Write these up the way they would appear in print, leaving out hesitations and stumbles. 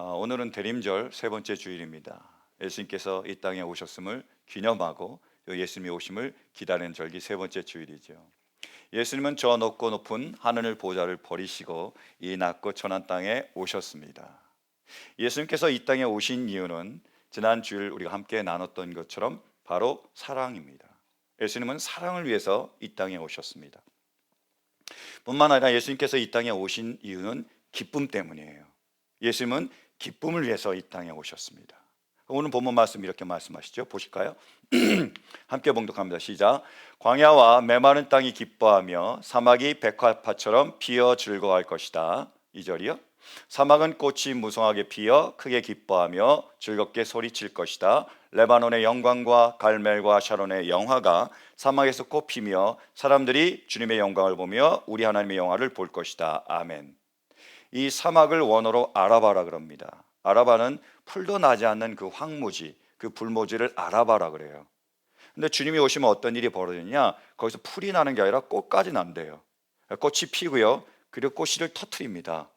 오늘은 대림절 세 번째 주일입니다. 예수님께서 이 땅에 오셨음을 기념하고 예수님이 오심을 기다리는 절기 세 번째 주일이죠. 예수님은 저 높고 높은 하늘 보좌를 버리시고 이 낮고 천한 땅에 오셨습니다. 예수님께서 이 땅에 오신 이유는 지난 주일 우리가 함께 나눴던 것처럼 바로 사랑입니다. 예수님은 사랑을 위해서 이 땅에 오셨습니다. 뿐만 아니라 예수님께서 이 땅에 오신 이유는 기쁨 때문이에요. 예수님은 기쁨을 위해서 이 땅에 오셨습니다. 오늘 본문 말씀 이렇게 말씀하시죠. 보실까요? 함께 봉독합니다. 시작. 광야와 메마른 땅이 기뻐하며 사막이 백화파처럼 피어 즐거워할 것이다. 2절이요. 사막은 꽃이 무성하게 피어 크게 기뻐하며 즐겁게 소리칠 것이다. 레바논의 영광과 갈멜과 샤론의 영화가 사막에서 꽃피며 사람들이 주님의 영광을 보며 우리 하나님의 영화를 볼 것이다. 아멘. 이 사막을 원어로 아라바라 그럽니다. 아라바는 풀도 나지 않는 그 황무지, 그 불모지를 아라바라 그래요. 근데 주님이 오시면 어떤 일이 벌어지냐? 거기서 풀이 나는 게 아니라 꽃까지 난대요. 꽃이 피고요. 그리고 꽃씨를 터트립니다.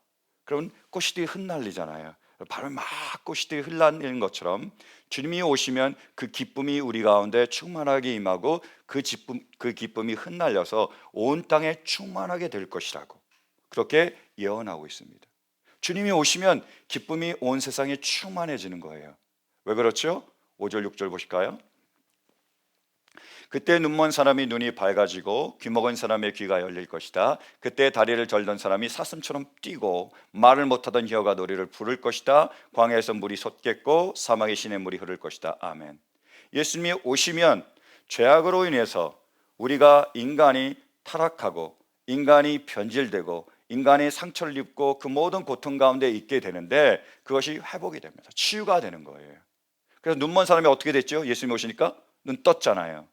그러면 꽃씨들이 흩날리잖아요. 바로 막 꽃씨들이 흩날리는 것처럼 주님이 오시면 그 기쁨이 우리 가운데 충만하게 임하고 그 기쁨이 흩날려서 온 땅에 충만하게 될 것이라고 그렇게 예언하고 있습니다. 주님이 오시면 기쁨이 온 세상에 충만해지는 거예요. 왜 그렇죠? 5절 6절 보실까요? 그때 눈먼 사람이 눈이 밝아지고 귀먹은 사람의 귀가 열릴 것이다. 그때 다리를 절던 사람이 사슴처럼 뛰고 말을 못하던 혀가 노래를 부를 것이다. 광야에서 물이 솟겠고 사막의 시냇물이 흐를 것이다. 아멘. 예수님이 오시면 죄악으로 인해서 우리가 인간이 타락하고 인간이 변질되고 인간이 상처를 입고 그 모든 고통 가운데 있게 되는데 그것이 회복이 됩니다. 치유가 되는 거예요. 그래서 눈먼 사람이 어떻게 됐죠? 예수님이 오시니까 눈 떴잖아요.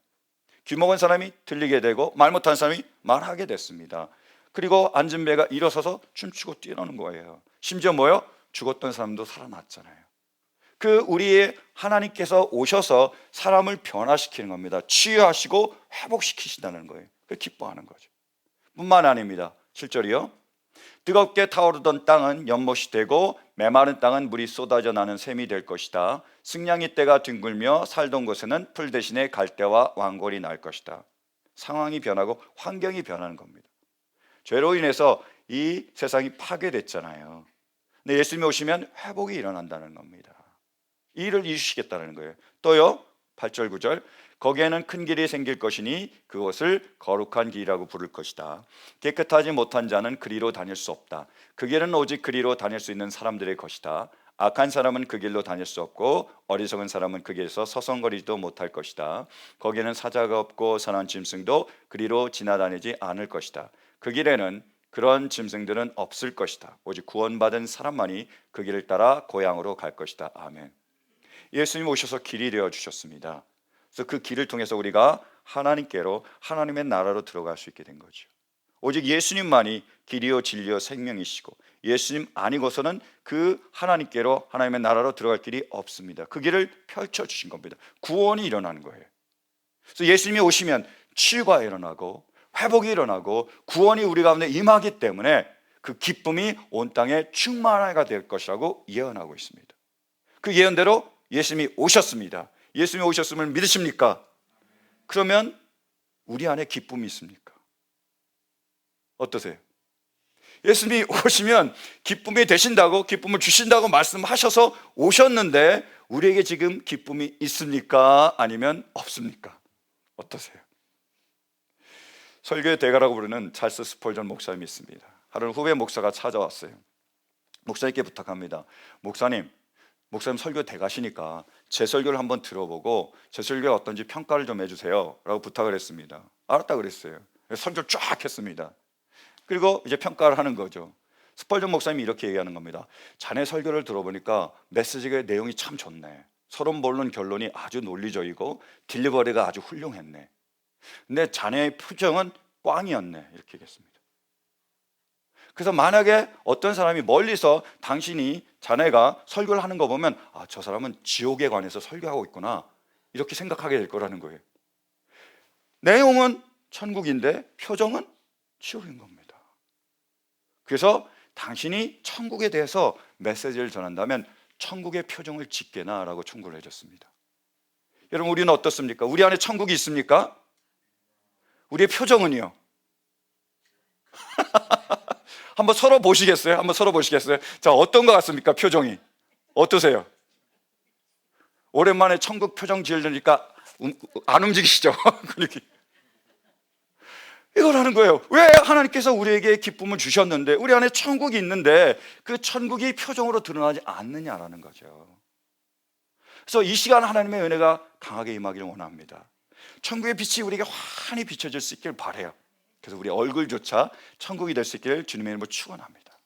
귀 먹은 사람이 들리게 되고 말 못하는 사람이 말하게 됐습니다. 그리고 앉은 배가 일어서서 춤추고 뛰노는 거예요. 심지어 뭐요? 죽었던 사람도 살아났잖아요. 그 우리의 하나님께서 오셔서 사람을 변화시키는 겁니다. 치유하시고 회복시키신다는 거예요. 그 기뻐하는 거죠. 뿐만 아닙니다. 7절이요. 뜨겁게 타오르던 땅은 연못이 되고 메마른 땅은 물이 쏟아져 나는 샘이 될 것이다. 승냥이 떼가 뒹굴며 살던 곳에는 풀 대신에 갈대와 왕골이 날 것이다. 상황이 변하고 환경이 변하는 겁니다. 죄로 인해서 이 세상이 파괴됐잖아요. 근데 예수님이 오시면 회복이 일어난다는 겁니다. 이 일을 이루시겠다는 거예요. 또요 8절 9절 거기에는 큰 길이 생길 것이니 그것을 거룩한 길이라고 부를 것이다. 깨끗하지 못한 자는 그리로 다닐 수 없다. 그 길은 오직 그리로 다닐 수 있는 사람들의 것이다. 악한 사람은 그 길로 다닐 수 없고 어리석은 사람은 그 길에서 서성거리지도 못할 것이다. 거기에는 사자가 없고 선한 짐승도 그리로 지나다니지 않을 것이다. 그 길에는 그런 짐승들은 없을 것이다. 오직 구원받은 사람만이 그 길을 따라 고향으로 갈 것이다. 아멘. 예수님 오셔서 길이 되어 주셨습니다. 그래서 그 길을 통해서 우리가 하나님께로 하나님의 나라로 들어갈 수 있게 된 거죠. 오직 예수님만이 길이요 진리요 생명이시고 예수님 아니고서는 그 하나님께로 하나님의 나라로 들어갈 길이 없습니다. 그 길을 펼쳐주신 겁니다. 구원이 일어나는 거예요. 그래서 예수님이 오시면 치유가 일어나고 회복이 일어나고 구원이 우리 가운데 임하기 때문에 그 기쁨이 온 땅에 충만하게 될 것이라고 예언하고 있습니다. 그 예언대로 예수님이 오셨습니다. 예수님이 오셨음을 믿으십니까? 그러면 우리 안에 기쁨이 있습니까? 어떠세요? 예수님이 오시면 기쁨이 되신다고 기쁨을 주신다고 말씀하셔서 오셨는데 우리에게 지금 기쁨이 있습니까? 아니면 없습니까? 어떠세요? 설교의 대가라고 부르는 찰스 스펄전 목사님이 있습니다. 하루는 후배 목사가 찾아왔어요. 목사님께 부탁합니다. 목사님 설교 대가시니까 제 설교를 한번 들어보고 제 설교가 어떤지 평가를 좀 해주세요 라고 부탁을 했습니다. 알았다 그랬어요. 설교를 쫙 했습니다. 그리고 이제 평가를 하는 거죠. 스펄전 목사님이 이렇게 얘기하는 겁니다. 자네 설교를 들어보니까 메시지의 내용이 참 좋네. 서론 모르는 결론이 아주 논리적이고 딜리버리가 아주 훌륭했네. 근데 자네의 표정은 꽝이었네 이렇게 얘기했습니다. 그래서 만약에 어떤 사람이 멀리서 당신이 자네가 설교를 하는 거 보면 저 사람은 지옥에 관해서 설교하고 있구나 이렇게 생각하게 될 거라는 거예요. 내용은 천국인데 표정은 지옥인 겁니다. 그래서 당신이 천국에 대해서 메시지를 전한다면 천국의 표정을 짓게나 라고 충고를 해줬습니다. 여러분, 우리는 어떻습니까? 우리 안에 천국이 있습니까? 우리의 표정은요? 한번 서로 보시겠어요? 한번 서로 보시겠어요? 자, 어떤 것 같습니까? 표정이 어떠세요? 오랜만에 천국 표정 지으려니까 안 움직이시죠? 그렇게. 이걸 하는 거예요. 왜 하나님께서 우리에게 기쁨을 주셨는데, 우리 안에 천국이 있는데 그 천국이 표정으로 드러나지 않느냐라는 거죠. 그래서 이 시간 하나님의 은혜가 강하게 임하기를 원합니다. 천국의 빛이 우리에게 환히 비춰질 수 있길 바라요. 그래서 우리 얼굴조차 천국이 될 수 있기를 주님의 이름으로 축원합니다.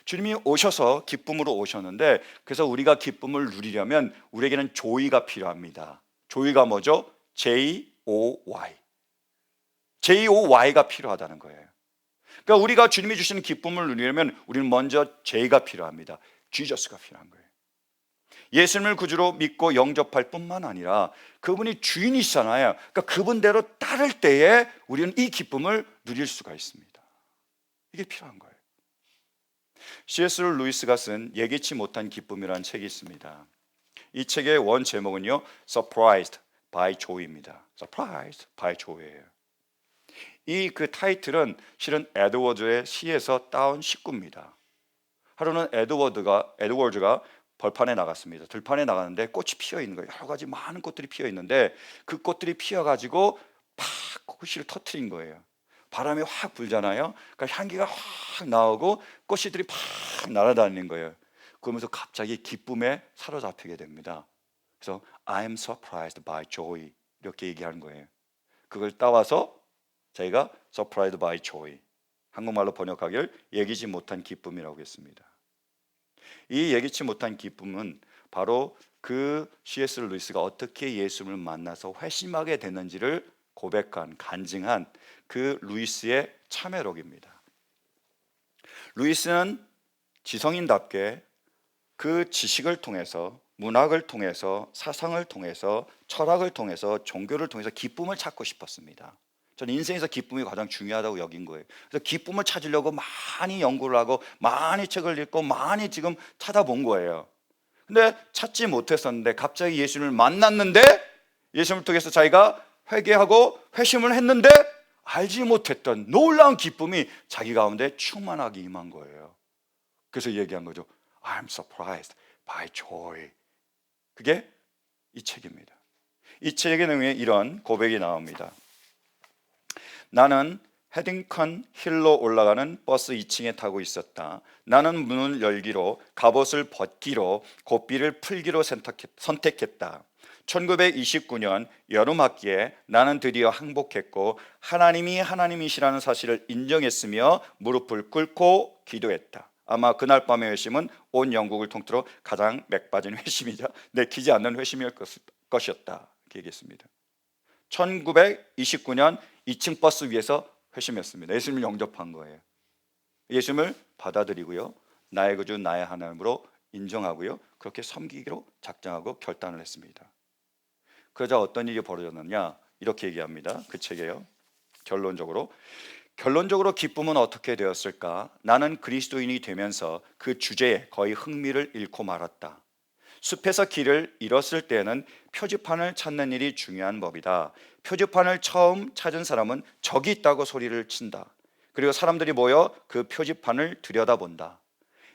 주님이 오셔서 기쁨으로 오셨는데, 그래서 우리가 기쁨을 누리려면 우리에게는 조이가 필요합니다. 조이가 뭐죠? J-O-Y. J-O-Y가 필요하다는 거예요. 그러니까 우리가 주님이 주시는 기쁨을 누리려면 우리는 먼저 J가 필요합니다. 지저스가 필요한 거예요. 예수님을 구주로 믿고 영접할 뿐만 아니라 그분이 주인이시잖아요. 그러니까 그분대로 따를 때에 우리는 이 기쁨을 누릴 수가 있습니다. 이게 필요한 거예요. C.S. 루이스가 쓴 예기치 못한 기쁨이라는 책이 있습니다. 이 책의 원 제목은요, Surprised by Joy입니다. Surprised by Joy예요. 이 그 타이틀은 실은 에드워즈의 시에서 따온 식구입니다. 하루는 에드워즈가 벌판에 나갔습니다. 들판에 나갔는데 꽃이 피어 있는 거예요. 여러 가지 많은 꽃들이 피어 있는데 그 꽃들이 피어가지고 팍 꽃씨를 터트린 거예요. 바람이 확 불잖아요. 그러니까 향기가 확 나오고 꽃씨들이 팍 날아다니는 거예요. 그러면서 갑자기 기쁨에 사로잡히게 됩니다. 그래서 I'm surprised by joy 이렇게 얘기하는 거예요. 그걸 따와서 저희가 surprised by joy, 한국말로 번역하길 예기치 못한 기쁨이라고 했습니다. 이 예기치 못한 기쁨은 바로 그 C.S. 루이스가 어떻게 예수님을 만나서 회심하게 됐는지를 고백한, 간증한 그 루이스의 참회록입니다. 루이스는 지성인답게 그 지식을 통해서, 문학을 통해서, 사상을 통해서, 철학을 통해서, 종교를 통해서 기쁨을 찾고 싶었습니다. 저는 인생에서 기쁨이 가장 중요하다고 여긴 거예요. 그래서 기쁨을 찾으려고 많이 연구를 하고 많이 책을 읽고 많이 지금 찾아본 거예요. 근데 찾지 못했었는데 갑자기 예수님을 만났는데, 예수님을 통해서 자기가 회개하고 회심을 했는데 알지 못했던 놀라운 기쁨이 자기 가운데 충만하게 임한 거예요. 그래서 얘기한 거죠. I'm surprised by joy. 그게 이 책입니다. 이 책의 내용에 이런 고백이 나옵니다. 나는 헤딩컨 힐로 올라가는 버스 2층에 타고 있었다. 나는 문을 열기로, 갑옷을 벗기로, 고삐를 풀기로 선택했다. 1929년 여름 학기에 나는 드디어 항복했고 하나님이 하나님이시라는 사실을 인정했으며 무릎을 꿇고 기도했다. 아마 그날 밤의 회심은 온 영국을 통틀어 가장 맥빠진 회심이자 내키지 않는 회심일 것이었다. 이렇게 얘기했습니다. 1929년 2층 버스 위에서 회심했습니다. 예수님을 영접한 거예요. 예수님을 받아들이고요, 나의 구주 나의 하나님으로 인정하고요, 그렇게 섬기기로 작정하고 결단을 했습니다. 그러자 어떤 일이 벌어졌느냐, 이렇게 얘기합니다. 그 책이에요. 결론적으로 기쁨은 어떻게 되었을까? 나는 그리스도인이 되면서 그 주제에 거의 흥미를 잃고 말았다. 숲에서 길을 잃었을 때에는 표지판을 찾는 일이 중요한 법이다. 표지판을 처음 찾은 사람은 적이 있다고 소리를 친다. 그리고 사람들이 모여 그 표지판을 들여다본다.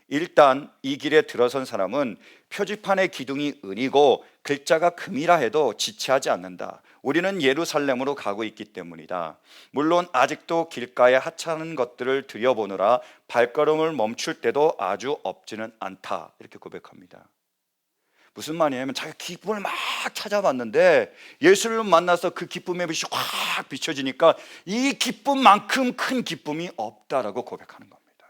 일단 이 길에 들어선 사람은 표지판의 기둥이 은이고 글자가 금이라 해도 지체하지 않는다. 우리는 예루살렘으로 가고 있기 때문이다. 물론 아직도 길가에 하찮은 것들을 들여보느라 발걸음을 멈출 때도 아주 없지는 않다. 이렇게 고백합니다. 무슨 말이냐면 자기가 기쁨을 막 찾아봤는데 예수를 만나서 그 기쁨의 빛이 확 비춰지니까 이 기쁨만큼 큰 기쁨이 없다라고 고백하는 겁니다.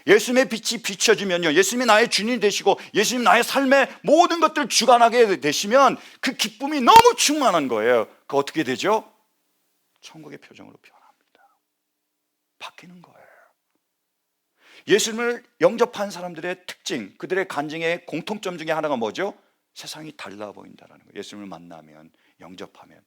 예수님의 빛이 비춰지면요, 예수님이 나의 주님이 되시고 예수님 나의 삶의 모든 것들을 주관하게 되시면 그 기쁨이 너무 충만한 거예요. 그 어떻게 되죠? 천국의 표정으로 변합니다. 바뀌는 거예요. 예수님을 영접한 사람들의 특징, 그들의 간증의 공통점 중에 하나가 뭐죠? 세상이 달라 보인다는 거예요. 예수님을 만나면, 영접하면.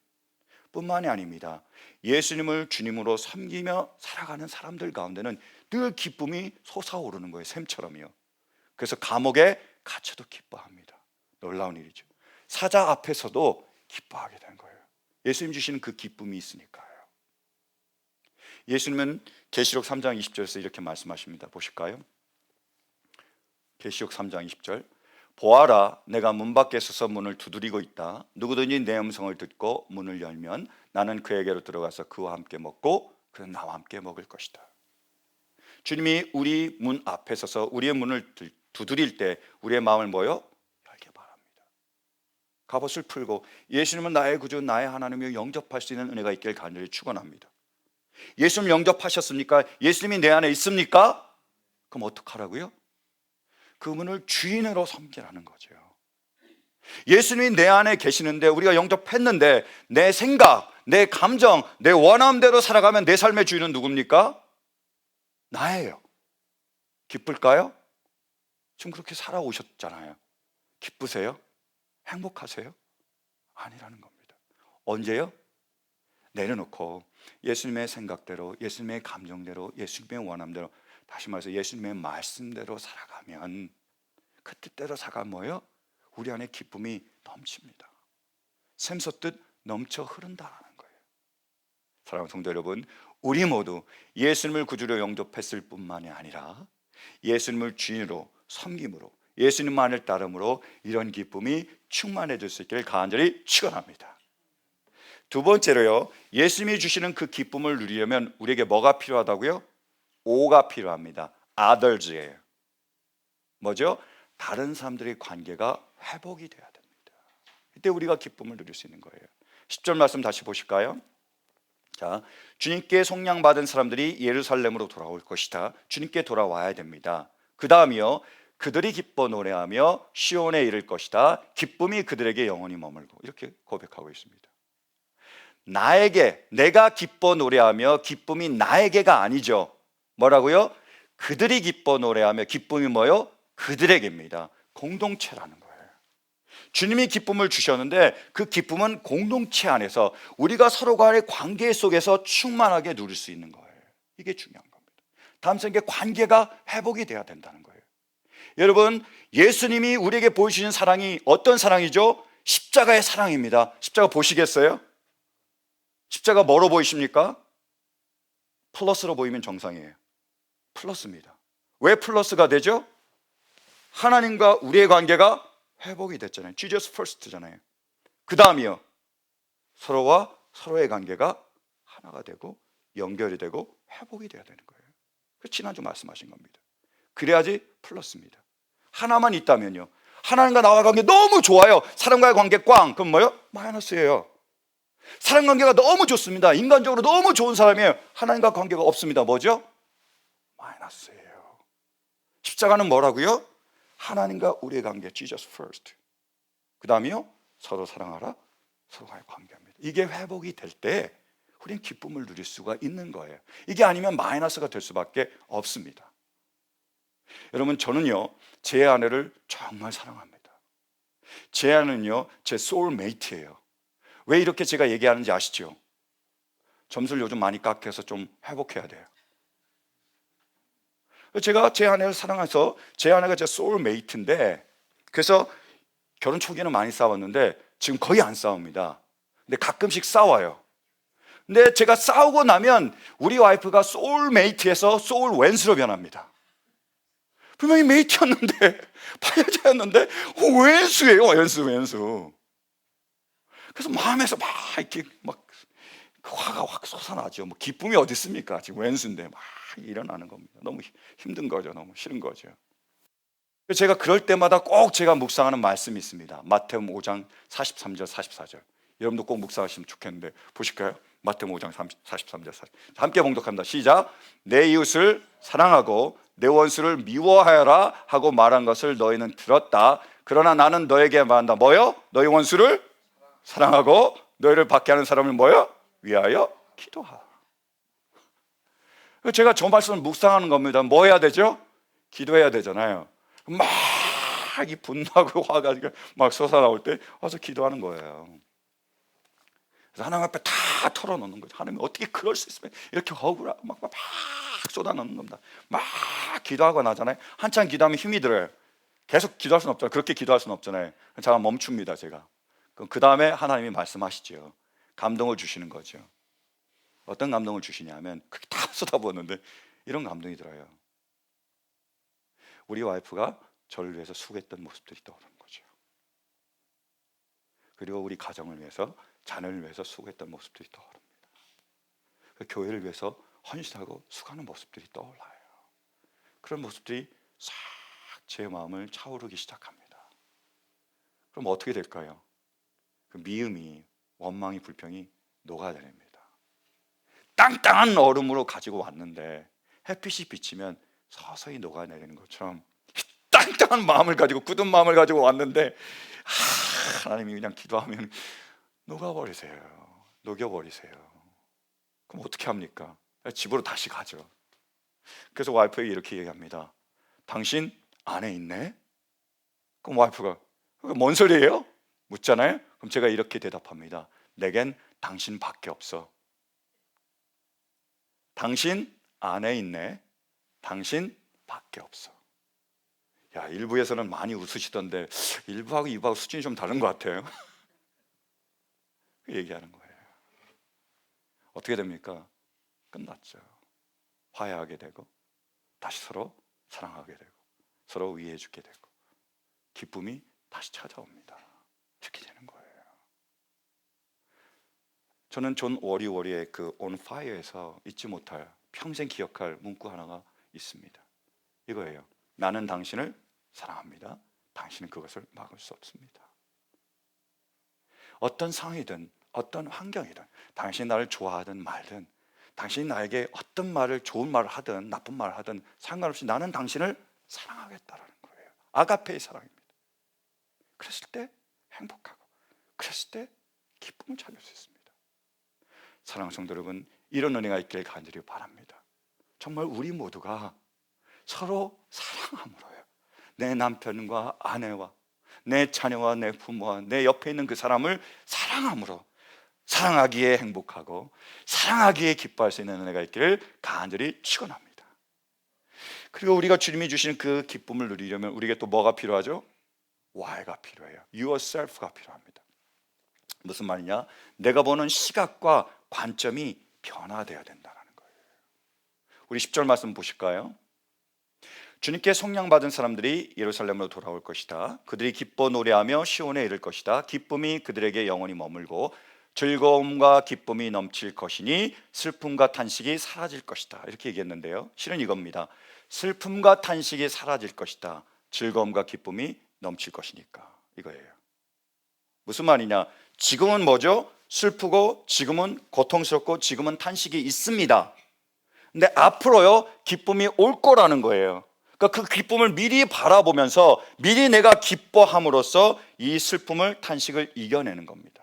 뿐만이 아닙니다. 예수님을 주님으로 섬기며 살아가는 사람들 가운데는 늘 기쁨이 솟아오르는 거예요. 샘처럼요. 그래서 감옥에 갇혀도 기뻐합니다. 놀라운 일이죠. 사자 앞에서도 기뻐하게 된 거예요. 예수님 주시는 그 기쁨이 있으니까요. 예수님은 계시록 3장 20절에서 이렇게 말씀하십니다. 보실까요? 계시록 3장 20절. 보아라, 내가 문 밖에 서서 문을 두드리고 있다. 누구든지 내 음성을 듣고 문을 열면 나는 그에게로 들어가서 그와 함께 먹고 그는 나와 함께 먹을 것이다. 주님이 우리 문 앞에 서서 우리의 문을 두드릴 때 우리의 마음을 열게 바랍니다. 갑옷을 풀고 예수님은 나의 구주, 나의 하나님을 영접할 수 있는 은혜가 있길 간절히 축원합니다. 예수님 영접하셨습니까? 예수님이 내 안에 있습니까? 그럼 어떡하라고요? 그 문을 주인으로 섬기라는 거죠. 예수님이 내 안에 계시는데 우리가 영접했는데 내 생각, 내 감정, 내 원함대로 살아가면 내 삶의 주인은 누굽니까? 나예요. 기쁠까요? 지금 그렇게 살아오셨잖아요. 기쁘세요? 행복하세요? 아니라는 겁니다. 언제요? 내려놓고 예수님의 생각대로, 예수님의 감정대로, 예수님의 원함대로, 다시 말해서 예수님의 말씀대로 살아가면 그 뜻대로 살아가면 우리 안에 기쁨이 넘칩니다. 샘솟듯 넘쳐 흐른다는 거예요. 사랑하는 성도 여러분, 우리 모두 예수님을 구주로 영접했을 뿐만이 아니라 예수님을 주인으로 섬김으로 예수님만을 따름으로 이런 기쁨이 충만해질 수 있기를 간절히 축원합니다. 두 번째로요, 예수님이 주시는 그 기쁨을 누리려면 우리에게 뭐가 필요하다고요? 오가 필요합니다. others예요. 뭐죠? 다른 사람들의 관계가 회복이 돼야 됩니다. 이때 우리가 기쁨을 누릴 수 있는 거예요. 10절 말씀 다시 보실까요? 자, 주님께 속량받은 사람들이 예루살렘으로 돌아올 것이다. 주님께 돌아와야 됩니다. 그 다음이요, 그들이 기뻐 노래하며 시온에 이를 것이다. 기쁨이 그들에게 영원히 머물고, 이렇게 고백하고 있습니다. 내가 기뻐 노래하며 기쁨이 나에게가 아니죠. 뭐라고요? 그들이 기뻐 노래하며 기쁨이 뭐요? 그들에게입니다. 공동체라는 거예요. 주님이 기쁨을 주셨는데 그 기쁨은 공동체 안에서 우리가 서로 간의 관계 속에서 충만하게 누릴 수 있는 거예요. 이게 중요한 겁니다. 다음 생에 관계가 회복이 돼야 된다는 거예요. 여러분, 예수님이 우리에게 보여주신 사랑이 어떤 사랑이죠? 십자가의 사랑입니다. 십자가 보시겠어요? 십자가 뭐로 보이십니까? 플러스로 보이면 정상이에요. 플러스입니다. 왜 플러스가 되죠? 하나님과 우리의 관계가 회복이 됐잖아요. Jesus first잖아요. 그 다음이요, 서로와 서로의 관계가 하나가 되고 연결이 되고 회복이 돼야 되는 거예요. 그 지난주 말씀하신 겁니다. 그래야지 플러스입니다. 하나만 있다면요, 하나님과 나와 관계 너무 좋아요. 사람과의 관계 꽝. 그럼 뭐요? 마이너스예요. 사람 관계가 너무 좋습니다. 인간적으로 너무 좋은 사람이에요. 하나님과 관계가 없습니다. 뭐죠? 마이너스예요. 십자가는 뭐라고요? 하나님과 우리의 관계, Jesus first. 그 다음이요, 서로 사랑하라, 서로와의 관계입니다. 이게 회복이 될 때 우리는 기쁨을 누릴 수가 있는 거예요. 이게 아니면 마이너스가 될 수밖에 없습니다. 여러분, 저는요, 제 아내를 정말 사랑합니다. 제 아내는요, 제 소울메이트예요. 왜 이렇게 제가 얘기하는지 아시죠? 점수를 요즘 많이 깎여서 좀 회복해야 돼요. 제가 제 아내를 사랑해서, 제 아내가 제 소울메이트인데, 그래서 결혼 초기에는 많이 싸웠는데 지금 거의 안 싸웁니다. 근데 가끔씩 싸워요. 근데 제가 싸우고 나면 우리 와이프가 소울메이트에서 소울웬스로 변합니다. 분명히 메이트였는데, 파여자였는데 웬수예요. 웬수. 그래서 마음에서 막 이렇게 막 화가 확 솟아나죠. 뭐 기쁨이 어디 있습니까? 지금 웬수인데 막 일어나는 겁니다. 너무 힘든 거죠. 너무 싫은 거죠. 제가 그럴 때마다 꼭 제가 묵상하는 말씀이 있습니다. 마태복음 5장 43절 44절. 여러분도 꼭 묵상하시면 좋겠는데 보실까요? 마태복음 5장 43절 44절. 함께 봉독합니다. 시작. 내 이웃을 사랑하고 내 원수를 미워하여라 하고 말한 것을 너희는 들었다. 그러나 나는 너에게 말한다. 뭐요? 너희 원수를 사랑하고 너희를 받게 하는 사람을 뭐요? 위하여 기도하라. 제가 저 말씀을 묵상하는 겁니다. 뭐 해야 되죠? 기도해야 되잖아요. 막 이 분나고 화가 막 솟아나올 때 와서 기도하는 거예요. 그래서 하나님 앞에 다 털어놓는 거죠. 하나님 어떻게 그럴 수 있으면 이렇게 억울하고 막 쏟아놓는 겁니다. 막 기도하고 나잖아요. 한참 기도하면 힘이 들어요. 계속 기도할 수는 없잖아요. 그렇게 기도할 수는 없잖아요. 제가 멈춥니다. 제가. 그 다음에 하나님이 말씀하시죠. 감동을 주시는 거죠. 어떤 감동을 주시냐면 그게 다 쏟아부었는데 이런 감동이 들어요. 우리 와이프가 저를 위해서 수고했던 모습들이 떠오르는 거죠. 그리고 우리 가정을 위해서, 자녀를 위해서 수고했던 모습들이 떠오릅니다. 그 교회를 위해서 헌신하고 수고하는 모습들이 떠올라요. 그런 모습들이 싹 제 마음을 차오르기 시작합니다. 그럼 어떻게 될까요? 그 미움이, 원망이, 불평이 녹아내립니다. 땅땅한 얼음으로 가지고 왔는데 햇빛이 비치면 서서히 녹아내리는 것처럼 땅땅한 마음을 가지고, 굳은 마음을 가지고 왔는데 하나님이 그냥 기도하면 녹아버리세요. 녹여버리세요. 그럼 어떻게 합니까? 집으로 다시 가죠. 그래서 와이프에게 이렇게 얘기합니다. 당신 안에 있네? 그럼 와이프가 뭔 소리예요? 묻잖아요. 그럼 제가 이렇게 대답합니다. 내겐 당신밖에 없어. 당신 안에 있네. 당신밖에 없어. 야, 일부에서는 많이 웃으시던데 1부하고 2부하고 수준이 좀 다른 것 같아요. 얘기하는 거예요. 어떻게 됩니까? 끝났죠. 화해하게 되고 다시 서로 사랑하게 되고 서로 위해 주게 되고 기쁨이 다시 찾아옵니다. 이렇게 되는 거예요. 저는 존 워리워리의 그 On Fire에서 잊지 못할, 평생 기억할 문구 하나가 있습니다. 이거예요. 나는 당신을 사랑합니다. 당신은 그것을 막을 수 없습니다. 어떤 상황이든 어떤 환경이든 당신이 나를 좋아하든 말든, 당신이 나에게 어떤 말을, 좋은 말을 하든 나쁜 말을 하든 상관없이 나는 당신을 사랑하겠다라는 거예요. 아가페의 사랑입니다. 그랬을 때 행복하고, 그랬을 때 기쁨을 찾을 수 있습니다. 사랑하는 성도 여러분, 이런 은혜가 있길 간절히 바랍니다. 정말 우리 모두가 서로 사랑함으로요, 내 남편과 아내와 내 자녀와 내 부모와 내 옆에 있는 그 사람을 사랑함으로 사랑하기에 행복하고 사랑하기에 기뻐할 수 있는 은혜가 있기를 간절히 축원합니다. 그리고 우리가 주님이 주신 그 기쁨을 누리려면 우리에게 또 뭐가 필요하죠? Y가 필요해요. Yourself가 필요합니다. 무슨 말이냐? 내가 보는 시각과 관점이 변화되어야 된다는 거예요. 우리 10절 말씀 보실까요? 주님께 성령 받은 사람들이 예루살렘으로 돌아올 것이다. 그들이 기뻐 노래하며 시온에 이를 것이다. 기쁨이 그들에게 영원히 머물고 즐거움과 기쁨이 넘칠 것이니 슬픔과 탄식이 사라질 것이다. 이렇게 얘기했는데요, 실은 이겁니다. 슬픔과 탄식이 사라질 것이다. 즐거움과 기쁨이 넘칠 것이니까, 이거예요. 무슨 말이냐? 지금은 뭐죠? 슬프고 지금은 고통스럽고 지금은 탄식이 있습니다. 근데 앞으로요, 기쁨이 올 거라는 거예요. 그러니까 그 기쁨을 미리 바라보면서 미리 내가 기뻐함으로써 이 슬픔을, 탄식을 이겨내는 겁니다.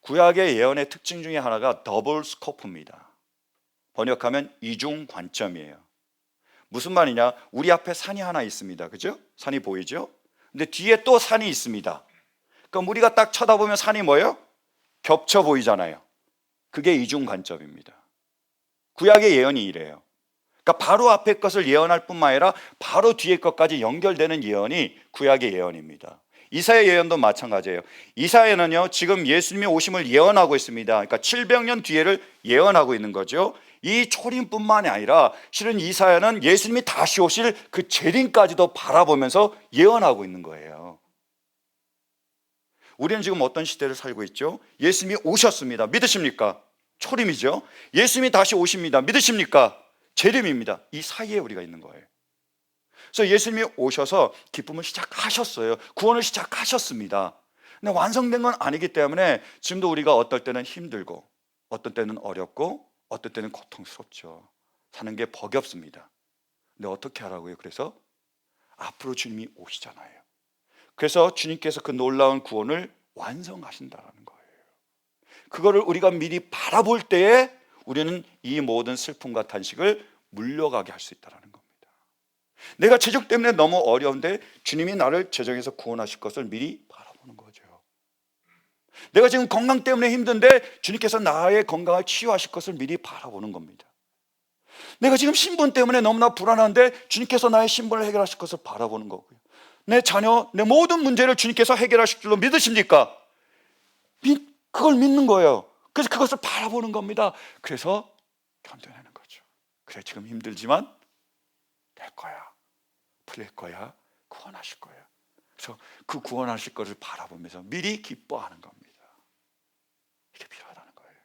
구약의 예언의 특징 중에 하나가 더블 스코프입니다. 번역하면 이중 관점이에요. 무슨 말이냐? 우리 앞에 산이 하나 있습니다. 그죠? 산이 보이죠? 근데 뒤에 또 산이 있습니다. 그럼 우리가 딱 쳐다보면 산이 뭐예요? 겹쳐 보이잖아요. 그게 이중 관점입니다. 구약의 예언이 이래요. 그러니까 바로 앞에 것을 예언할 뿐만 아니라 바로 뒤에 것까지 연결되는 예언이 구약의 예언입니다. 이사야 예언도 마찬가지예요. 이사야는요, 지금 예수님이 오심을 예언하고 있습니다. 그러니까 700년 뒤에를 예언하고 있는 거죠. 이 초림뿐만이 아니라 실은 이사야는 예수님이 다시 오실 그 재림까지도 바라보면서 예언하고 있는 거예요. 우리는 지금 어떤 시대를 살고 있죠? 예수님이 오셨습니다. 믿으십니까? 초림이죠. 예수님이 다시 오십니다. 믿으십니까? 재림입니다. 이 사이에 우리가 있는 거예요. 그래서 예수님이 오셔서 기쁨을 시작하셨어요. 구원을 시작하셨습니다. 근데 완성된 건 아니기 때문에 지금도 우리가 어떨 때는 힘들고 어떤 때는 어렵고 어떤 때는 고통스럽죠. 사는 게 버겁습니다. 근데 어떻게 하라고요? 그래서 앞으로 주님이 오시잖아요. 그래서 주님께서 그 놀라운 구원을 완성하신다는 거예요. 그거를 우리가 미리 바라볼 때에 우리는 이 모든 슬픔과 탄식을 물려가게 할 수 있다는 겁니다. 내가 재정 때문에 너무 어려운데 주님이 나를 재정에서 구원하실 것을 미리 바라보는 거죠. 내가 지금 건강 때문에 힘든데 주님께서 나의 건강을 치유하실 것을 미리 바라보는 겁니다. 내가 지금 신분 때문에 너무나 불안한데 주님께서 나의 신분을 해결하실 것을 바라보는 거고요. 내 자녀, 내 모든 문제를 주님께서 해결하실 줄로 믿으십니까? 그걸 믿는 거예요. 그래서 그것을 바라보는 겁니다. 그래서 견뎌내는 거죠. 그래, 지금 힘들지만 될 거야, 풀릴 거야, 구원하실 거야. 그래서 그 구원하실 것을 바라보면서 미리 기뻐하는 겁니다. 이게 필요하다는 거예요.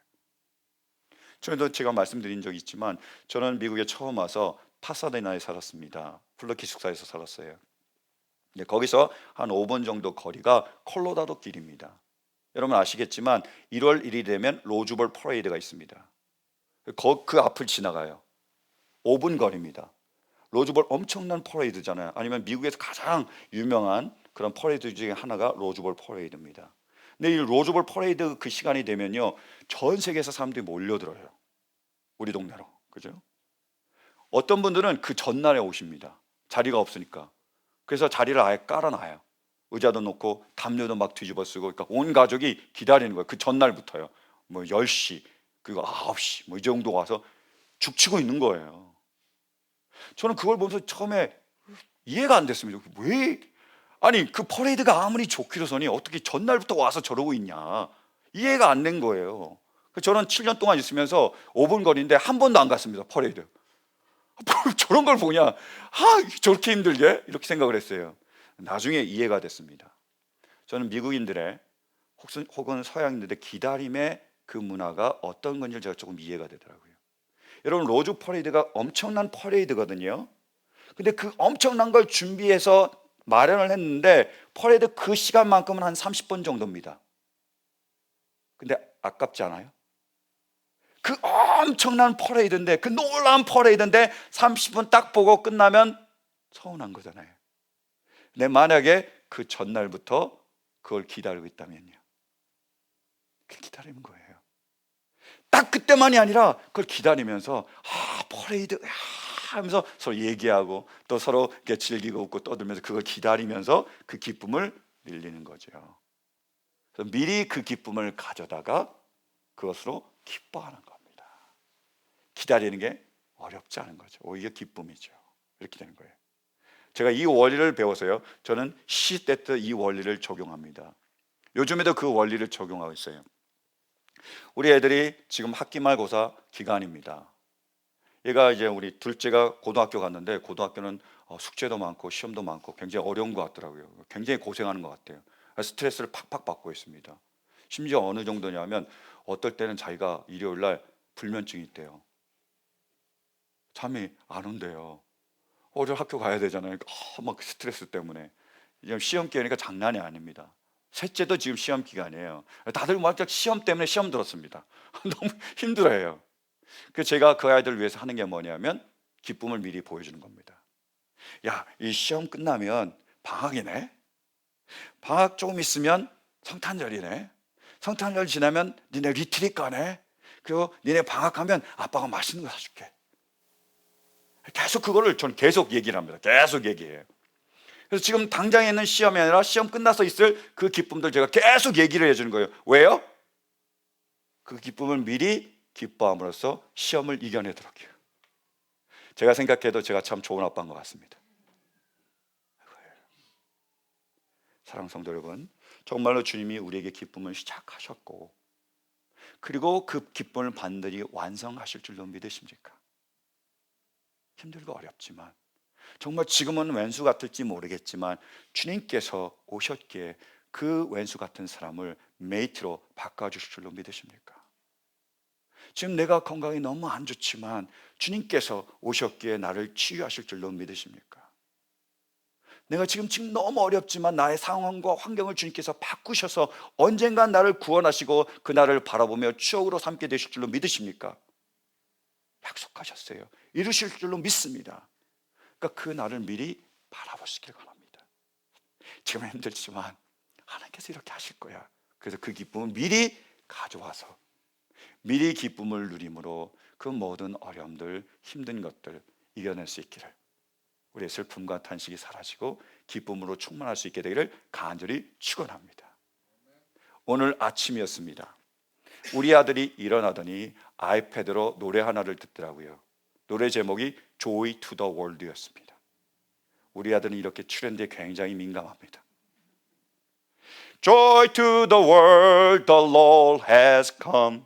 저도 제가 말씀드린 적이 있지만 저는 미국에 처음 와서 파사데나에 살았습니다. 플러 기숙사에서 살았어요. 거기서 한 5분 정도 거리가 콜로라도 길입니다. 여러분 아시겠지만 1월 1일이 되면 로즈볼 퍼레이드가 있습니다. 그 앞을 지나가요. 5분 거리입니다. 로즈볼 엄청난 퍼레이드잖아요. 아니면 미국에서 가장 유명한 그런 퍼레이드 중에 하나가 로즈볼 퍼레이드입니다. 근데 이 로즈볼 퍼레이드 그 시간이 되면요, 전 세계에서 사람들이 몰려들어요. 우리 동네로. 그죠? 어떤 분들은 그 전날에 오십니다. 자리가 없으니까. 그래서 자리를 아예 깔아놔요. 의자도 놓고 담요도 막 뒤집어 쓰고, 그러니까 온 가족이 기다리는 거예요. 그 전날부터요. 뭐 10시, 그리고 9시 뭐 이 정도 와서 죽치고 있는 거예요. 저는 그걸 보면서 처음에 이해가 안 됐습니다. 왜? 아니, 그 퍼레이드가 아무리 좋기로서니 어떻게 전날부터 와서 저러고 있냐. 이해가 안 된 거예요. 저는 7년 동안 있으면서 5분 거리인데 한 번도 안 갔습니다. 퍼레이드. 저런 걸 보냐. 저렇게 힘들게? 이렇게 생각을 했어요. 나중에 이해가 됐습니다. 저는 미국인들의 혹은 서양인들의 기다림의 그 문화가 어떤 건지 제가 조금 이해가 되더라고요. 여러분, 로즈 퍼레이드가 엄청난 퍼레이드거든요. 근데 그 엄청난 걸 준비해서 마련을 했는데 퍼레이드 그 시간만큼은 한 30분 정도입니다. 근데 아깝지 않아요? 그 엄청난 퍼레이드인데, 그 놀라운 퍼레이드인데 30분 딱 보고 끝나면 서운한 거잖아요. 근데 만약에 그 전날부터 그걸 기다리고 있다면요, 그 기다리는 거예요. 딱 그때만이 아니라 그걸 기다리면서 퍼레이드 하면서 서로 얘기하고 또 서로 이렇게 즐기고 웃고 떠들면서 그걸 기다리면서 그 기쁨을 늘리는 거죠. 그래서 미리 그 기쁨을 가져다가 그것으로 기뻐하는 겁니다. 기다리는 게 어렵지 않은 거죠. 오히려 기쁨이죠. 이렇게 되는 거예요. 제가 이 원리를 배워서요, 저는 시때 이 원리를 적용합니다. 요즘에도 그 원리를 적용하고 있어요. 우리 애들이 지금 학기말고사 기간입니다. 얘가 이제 우리 둘째가 고등학교 갔는데 고등학교는 숙제도 많고 시험도 많고 굉장히 어려운 것 같더라고요. 굉장히 고생하는 것 같아요. 스트레스를 팍팍 받고 있습니다. 심지어 어느 정도냐면 어떨 때는 자기가 일요일 날 불면증이 있대요. 잠이 안 온대요. 어제 학교 가야 되잖아요. 막 스트레스 때문에. 지금 시험 기간이니까 장난이 아닙니다. 셋째도 지금 시험 기간이에요. 다들 막 시험 때문에 시험 들었습니다. 너무 힘들어해요. 그래서 제가 그 아이들을 위해서 하는 게 뭐냐면 기쁨을 미리 보여주는 겁니다. 야, 이 시험 끝나면 방학이네. 방학 조금 있으면 성탄절이네. 성탄절 지나면 니네 리트릿 가네. 그리고 니네 방학하면 아빠가 맛있는 거 사줄게. 계속 그거를 저는 계속 얘기를 합니다. 계속 얘기해요. 그래서 지금 당장에 있는 시험이 아니라 시험 끝나서 있을 그 기쁨들 제가 계속 얘기를 해주는 거예요. 왜요? 그 기쁨을 미리 기뻐함으로써 시험을 이겨내도록 해요. 제가 생각해도 제가 참 좋은 아빠인 것 같습니다. 사랑하는 성도 여러분, 정말로 주님이 우리에게 기쁨을 시작하셨고 그리고 그 기쁨을 반드시 완성하실 줄로 믿으십니까? 힘들고 어렵지만 정말 지금은 왼수 같을지 모르겠지만 주님께서 오셨기에 그 왼수 같은 사람을 메이트로 바꿔주실 줄로 믿으십니까? 지금 내가 건강이 너무 안 좋지만 주님께서 오셨기에 나를 치유하실 줄로 믿으십니까? 내가 지금 너무 어렵지만 나의 상황과 환경을 주님께서 바꾸셔서 언젠간 나를 구원하시고 그 날을 바라보며 추억으로 삼게 되실 줄로 믿으십니까? 약속하셨어요. 이루실 줄로 믿습니다. 그러니까 그 날을 미리 바라보시길 바랍니다. 지금은 힘들지만 하나님께서 이렇게 하실 거야. 그래서 그 기쁨을 미리 가져와서 미리 기쁨을 누림으로 그 모든 어려움들, 힘든 것들 이겨낼 수 있기를, 우리의 슬픔과 탄식이 사라지고 기쁨으로 충만할 수 있게 되기를 간절히 축원합니다. 오늘 아침이었습니다. 우리 아들이 일어나더니 아이패드로 노래 하나를 듣더라고요. 노래 제목이 Joy to the World였습니다. 우리 아들은 이렇게 트렌드에 굉장히 민감합니다. Joy to the world, the Lord has come.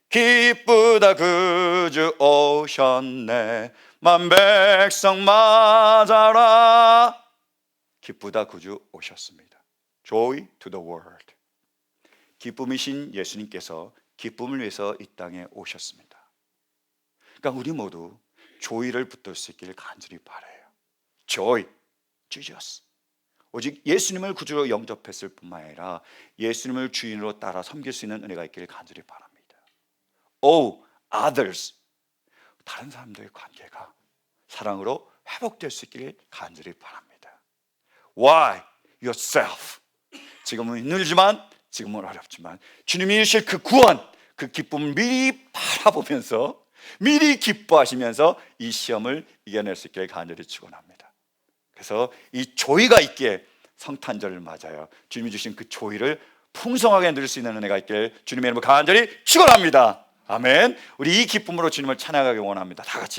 기쁘다 그주 오셨네. 만 백성 맞아라. 기쁘다 그주 오셨습니다. Joy to the world. 기쁨이신 예수님께서 기쁨을 위해서 이 땅에 오셨습니다. 그러니까 우리 모두 조이를 붙들 수 있기를 간절히 바라요. Joy, Jesus. 오직 예수님을 구주로 영접했을 뿐만 아니라 예수님을 주인으로 따라 섬길 수 있는 은혜가 있기를 간절히 바랍니다. Oh, others. 다른 사람들의 관계가 사랑으로 회복될 수 있기를 간절히 바랍니다. Why? Yourself. 지금은 힘들지만, 지금은 어렵지만 주님이 이루실 그 구원, 그 기쁨을 미리 바라보면서 미리 기뻐하시면서 이 시험을 이겨낼 수 있기를 간절히 축원합니다. 그래서 이 조이가 있기에 성탄절을 맞아요. 주님이 주신 그 조이를 풍성하게 누릴 수 있는 은혜가 있기를 주님의 이름으로 간절히 축원합니다. 아멘. 우리 이 기쁨으로 주님을 찬양하기 원합니다. 다 같이